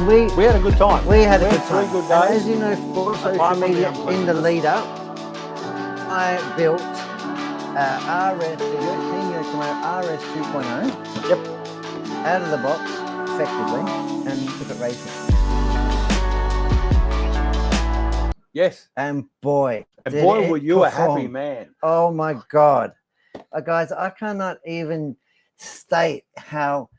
we had a good time. We had a good 3 time. good And days. as you know, for social Apart from media the in the lead up, I built RS, the Team YOKOMO RS 2.0. Yep. Out of the box, effectively, and took it racing. Yes. And boy, Were you a happy man. Oh my God. Guys, I cannot even state how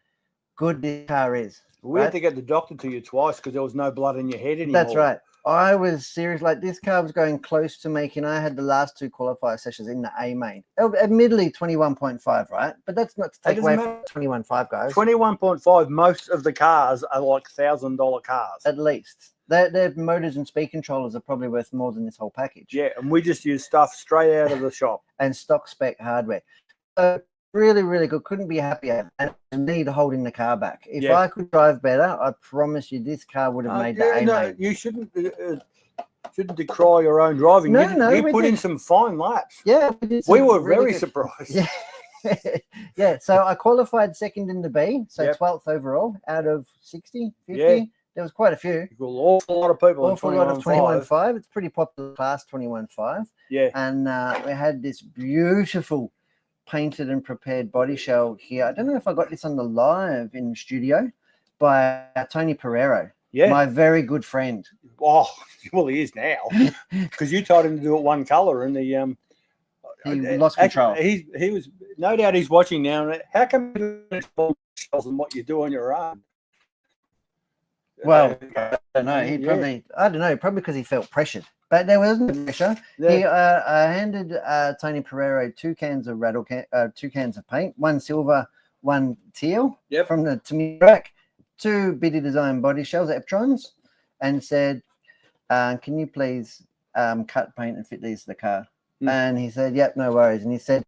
good this car is. We had to get the doctor to you twice because there was no blood in your head anymore. That's right. I was serious. Like, this car was going close to making. I had the last 2 qualifier sessions in the A main. Admittedly, 21.5, right? But that's not to take away from 21.5, guys. 21.5. Most of the cars are like $1,000 cars. At least. Their motors and speed controllers are probably worth more than this whole package. Yeah, and we just use stuff straight out of the shop. And stock spec hardware. So really, really good. Couldn't be happier. And need holding the car back. If I could drive better, I promise you this car would have made the A main. You shouldn't decry your own driving. You put in some fine laps. Yeah, we were really very surprised. Yeah. Yeah, so I qualified second in the B, so 12th overall out of 60, 50. Yeah. There was quite a few. An awful lot of people. Awful lot of 21.5. It's pretty popular class, 21.5. Yeah. And we had this beautiful painted and prepared body shell here. I don't know if I got this on the live in the studio by Tony Pereira. Yeah. My very good friend. Oh, well, he is now. Because you told him to do it one colour and he lost control. He was, no doubt he's watching now. How come you do shells and what you do on your own? Well, I don't know. I don't know, probably because he felt pressured. But there wasn't pressure. Yeah. I handed Tony Pereira 2 cans of 2 cans of paint, 1 silver, 1 teal from the Tamiya rack, 2 BD Design body shells, Eptrons, and said, can you please cut paint and fit these to the car? And he said, yep, no worries. And he said,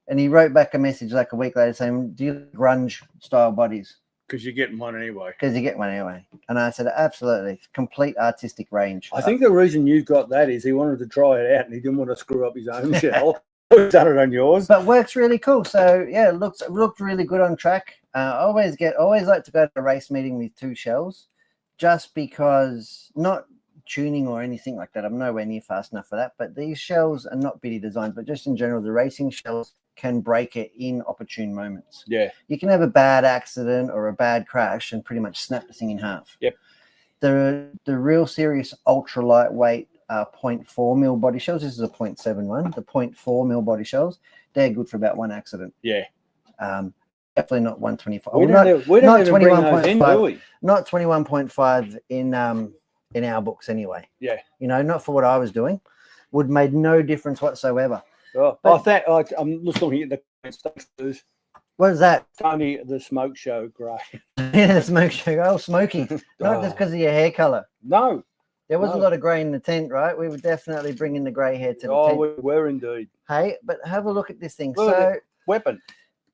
and he wrote back a message like a week later saying, do you like grunge style bodies? Because you're getting one anyway. Because you get one anyway. And I said, absolutely. Complete artistic range. I think the reason you got that is he wanted to try it out and he didn't want to screw up his own shell. He's done it on yours. But works really cool. So, yeah, it looked really good on track. I always like to go to a race meeting with 2 shells just because, not tuning or anything like that. I'm nowhere near fast enough for that. But these shells are not bitty designs, but just in general, the racing shells can break it in opportune moments. Yeah. You can have a bad accident or a bad crash and pretty much snap the thing in half. Yep. The real serious ultra lightweight 0.4 mil body shells. This is a 0.71. The 0.4 mil body shells, they're good for about 1 accident. Yeah. Definitely not 125. We don't even bring those in, do we? Not 21.5 in our books anyway. Yeah. You know, not for what I was doing. Would made no difference whatsoever. Oh, I'm just looking at the stuff. What is that? Tony, the smoke show, grey. Yeah, the smoke show. Oh, smoky. Not just because of your hair colour. No. There was a lot of grey in the tent, right? We were definitely bringing the grey hair to the tent. Oh, we were indeed. Hey, but have a look at this thing. Look so, weapon.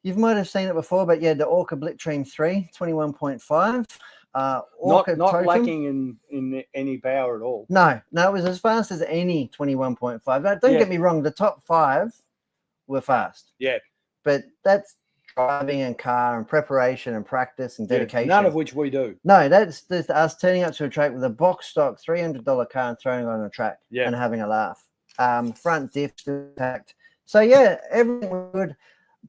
You might have seen it before, but yeah, the Orca Blitzstream 3, 21.5. Not lacking in any power at all. No, it was as fast as any 21.5. Now, don't get me wrong, the top 5 were fast. Yeah. But that's driving and car and preparation and practice and dedication. None of which we do. No, that's us turning up to a track with a box stock $300 car and throwing it on a track and having a laugh. Front diff still intact. So yeah, everything was good.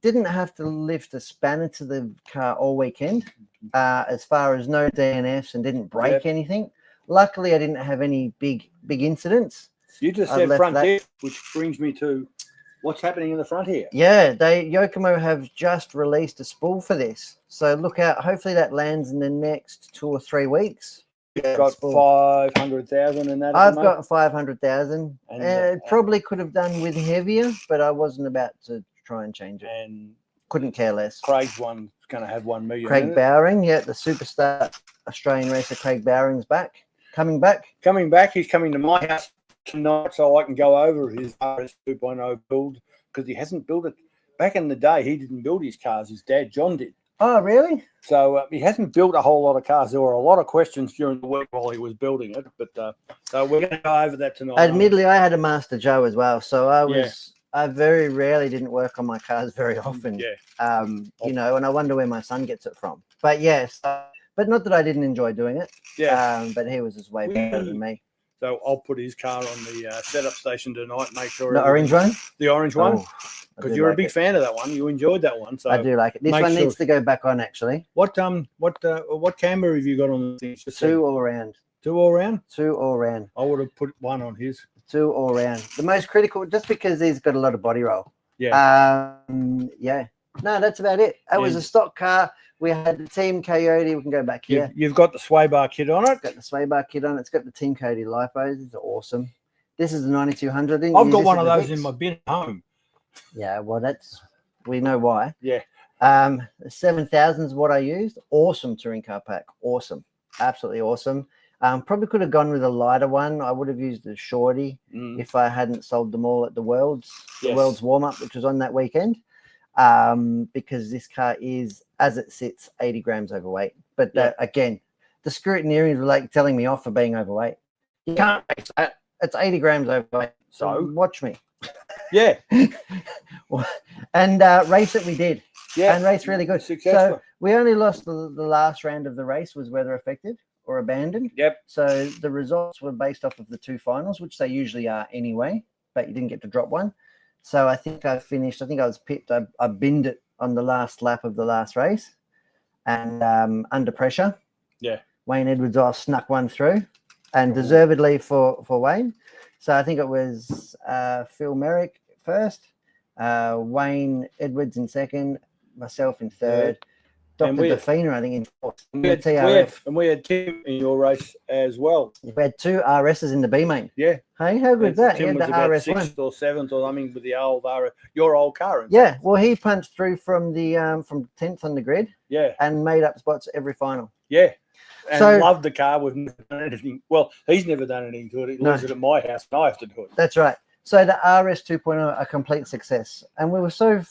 Didn't have to lift a spanner to the car all weekend, as far as no DNFs, and didn't break anything. Luckily, I didn't have any big incidents. You just said front diff, which brings me to what's happening in the front here. Yeah, YOKOMO have just released a spool for this, so look out. Hopefully, that lands in the next 2 or 3 weeks. You've got 500,000 in that. I've got 500,000. And probably could have done with heavier, but I wasn't about to try and change it, and couldn't care less. Craig's one's going to have 1 million. Craig Bowring, the superstar Australian racer Craig Bowring's coming back. He's coming to my house tonight so I can go over his RS 2.0 build, because he hasn't built it. Back in the day, he didn't build his cars. His dad, John, did. Oh, really? So he hasn't built a whole lot of cars. There were a lot of questions during the week while he was building it, but so we're going to go over that tonight. Admittedly, I had a Master Joe as well, so I very rarely didn't work on my cars very often. Yeah. You know, and I wonder where my son gets it from. But yes, But not that I didn't enjoy doing it. Yeah. But he was just way better than me. So I'll put his car on the setup station tonight. Make sure the orange one. The orange one. Oh, because you're a big fan of that one. You enjoyed that one. So I do like it. This one needs to go back on actually. What camber have you got on the thing? Two all round. Two all round? Two all round. I would have put one on his. Two all round. The most critical, just because he's got a lot of body roll. Yeah. Yeah. No, that's about it. It was a stock car. We had the Team CAYOTE. We can go back here. You've got the sway bar kit on it. Got the sway bar kit on it. It's got the Team CAYOTE lipos. It's awesome. This is the 9200. I've got one of those in my bin at home. Yeah, well, we know why. Yeah. 7000 is what I used. Awesome touring car pack. Awesome. Absolutely awesome. Probably could have gone with a lighter one. I would have used a shorty if I hadn't sold them all at the Worlds, the Worlds warm-up, which was on that weekend. Because this car is, as it sits, 80 grams overweight. But again, the scrutineering is like telling me off for being overweight. You can't race that. It's 80 grams overweight. So watch me. Yeah. And race it we did. Yeah. And race really good. Successful. So we only lost the last round of the race was weather affected or abandoned. Yep. So the results were based off of the two finals, which they usually are anyway, but you didn't get to drop one. So I think I finished, I was pipped. I binned it on the last lap of the last race and under pressure. Yeah. Wayne Edwards snuck one through and deservedly for Wayne. So I think it was Phil Merrick first, Wayne Edwards in second, myself in third, Dr. Defina, I think, in fourth. We had Tim in your race as well. We had two RSs in the B main. Yeah. Hey, how good is that? Tim was about sixth or seventh or something with the old your old car. Yeah. Well, he punched through from the from 10th on the grid. Yeah. And made up spots every final. Yeah. And loved the car. We've never done anything. Well, he's never done anything to it. He leaves it at my house and I have to do it. That's right. So the RS 2.0, a complete success. And we were so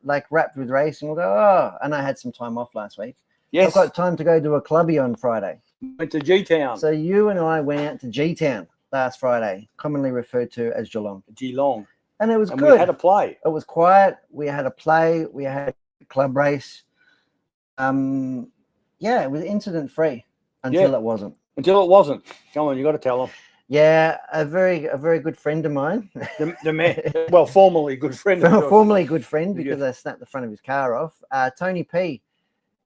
wrapped with racing. We'll go, and I had some time off last week. Yes. I've got time to go to a clubby on Friday. Went to G-Town. So you and I went out to G-Town last Friday, commonly referred to as Geelong. Geelong. And it was good. We had a play. It was quiet. We had a play. We had a club race. Yeah, it was incident free until it wasn't. Until it wasn't. Come on, you got to tell them. Yeah, a very good friend of mine. The man, well, formerly good friend. Formerly good friend because I snapped the front of his car off. Tony P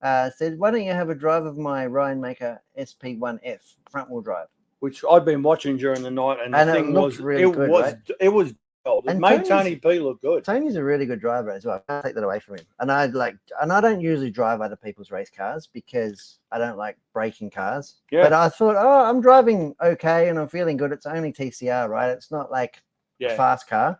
said, "Why don't you have a drive of my Ryan Maker SP1F front wheel drive?" Which I've been watching during the night, and the thing was really good. It was. It made Tony P look good. Tony's a really good driver as well. I can't take that away from him. And I don't usually drive other people's race cars because I don't like breaking cars. Yeah. But I thought, I'm driving okay and I'm feeling good. It's only TCR, right? It's not like a fast car.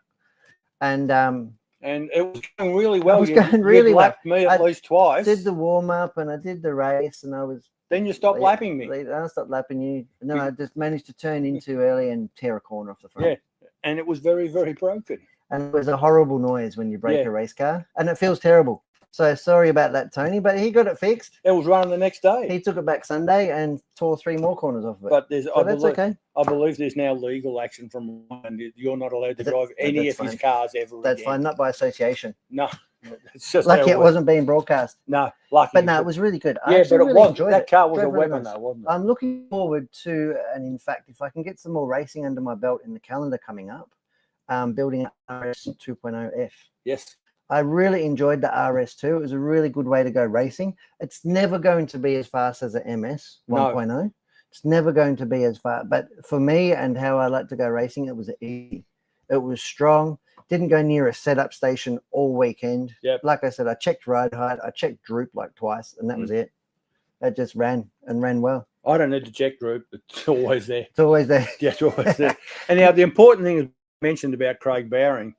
And it was going really well. It was going really well. Lapped me at least twice. I did the warm up and I did the race, and I was. Then you stopped lapping me. I stopped lapping you, and then I just managed to turn in too early and tear a corner off the front. Yeah. And it was very, very broken. And it was a horrible noise when you break a race car. And it feels terrible. So sorry about that, Tony. But he got it fixed. It was running the next day. He took it back Sunday and tore 3 more corners off of it. But that's okay. I believe there's now legal action from Ryan. You're not allowed to drive any of his cars ever That's fine. Not by association. No. It's just lucky it wasn't being broadcast. No, lucky. But no, it was really good. Yeah, but it was. That car was a weapon, though, wasn't it? I'm looking forward to, and in fact, if I can get some more racing under my belt in the calendar coming up, building an RS 2.0F. Yes. I really enjoyed the RS2. It was a really good way to go racing. It's never going to be as fast as an MS 1.0. No. It's never going to be as fast. But for me and how I like to go racing, it was easy. It was strong. Didn't go near a setup station all weekend. Yep. Like I said, I checked ride height. I checked droop twice, and that was it. It just ran well. I don't need to check droop. It's always there. It's always there. Yeah, it's always there. And now the important thing is mentioned about Craig Bowring.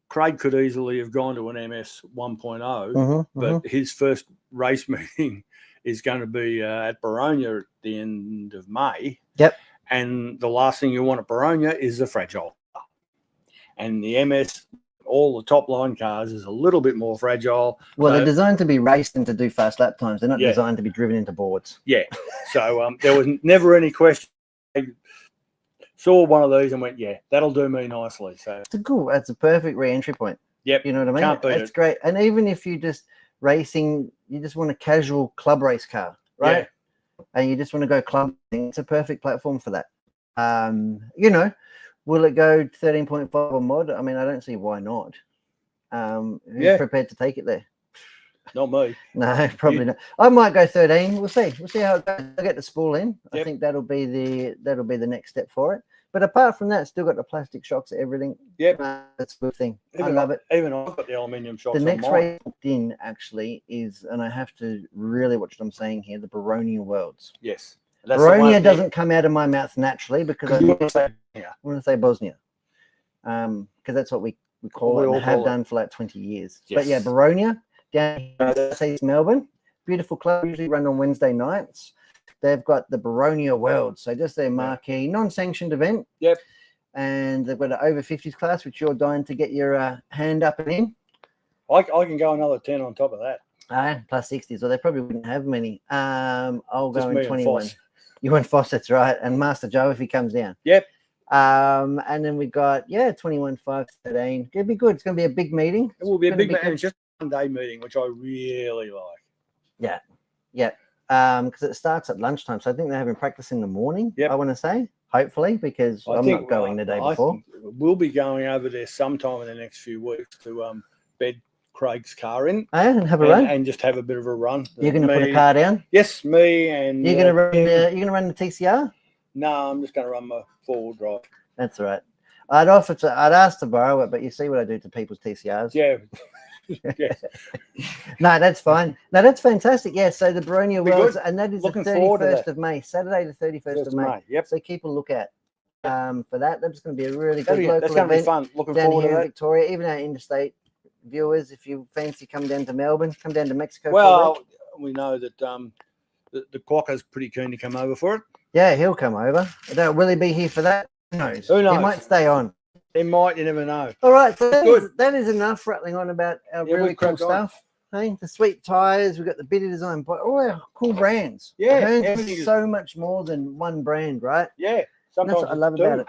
Craig could easily have gone to an MS 1.0, but his first race meeting is going to be at Baronia at the end of May. Yep. And the last thing you want at Baronia is a fragile car. And the MS, all the top line cars, is a little bit more fragile. Well, they're designed to be raced and to do fast lap times. They're not designed to be driven into boards. Yeah. So there was never any question. Saw one of these and went, yeah, that'll do me nicely. So it's a perfect re-entry point. Yep. You know what I mean? Can't beat it's great. And even if you just racing, you just want a casual club race car, right? Yeah. And you just want to go club. It's a perfect platform for that. You know, will it go 13.5 or mod? I mean, I don't see why not. Who's prepared to take it there? Not me. No, probably not. I might go 13. We'll see. We'll see how it goes. I'll get the spool in. Yep. I think that'll be the next step for it. But apart from that, still got the plastic shocks, everything. Yep. That's a good thing. I love it. Even I've got the aluminium shocks. The next race in actually is, and I have to really watch what I'm saying here, the Baronia Worlds. Yes. Baronia doesn't come out of my mouth naturally because I want to say Bosnia. Because that's what we call it and have done for like 20 years. Yes. But yeah, Baronia down here in Melbourne. Beautiful club, usually run on Wednesday nights. They've got the Baronia Worlds, so just their marquee, non-sanctioned event. Yep. And they've got an over 50s class, which you're dying to get your hand up and in. I can go another 10 on top of that. Plus 60s, or they probably wouldn't have many. I'll go in 21. You want Foss, that's right, and Master Joe if he comes down. Yep. And then we got 21, 5, 13. It'll be good. It's going to be a big meeting. It will be a big meeting. It's just a one-day meeting, which I really like. Yeah. Yeah. Because it starts at lunchtime, so I think they're having practice in the morning. Yep. I want to say, hopefully, because I'm not going the day before. We'll be going over there sometime in the next few weeks to bed Craig's car in. And have a run, and just have a bit of a run. You're going to put a car down? Yes, me and you're going to run. You're going to run the TCR? No, I'm just going to run my four-wheel drive. That's all right. I'd ask to borrow it, but you see what I do to people's TCRs. Yeah. Yes. No, that's fine. No, that's fantastic. Yeah, so the Baronia Worlds, and that is the 31st of May, Saturday the 31st of May. Yep. So keep a look out for that. That's going to be a really good local that's going event. To be fun. Looking down forward here to that. in Victoria, even our interstate viewers, if you fancy come down to Melbourne, come down to Mexico. Well, we know that the Quokka's pretty keen to come over for it. Yeah, he'll come over. Will he be here for that? Who knows? Who knows? He might stay on. He might, you never know. All right, so that is enough rattling on about our really cool stuff. Hey, the sweet tires, we've got the Biddy Design, but all our cool brands. Yeah, Hearns is so much more than one brand, right? Yeah, sometimes that's what I love about it.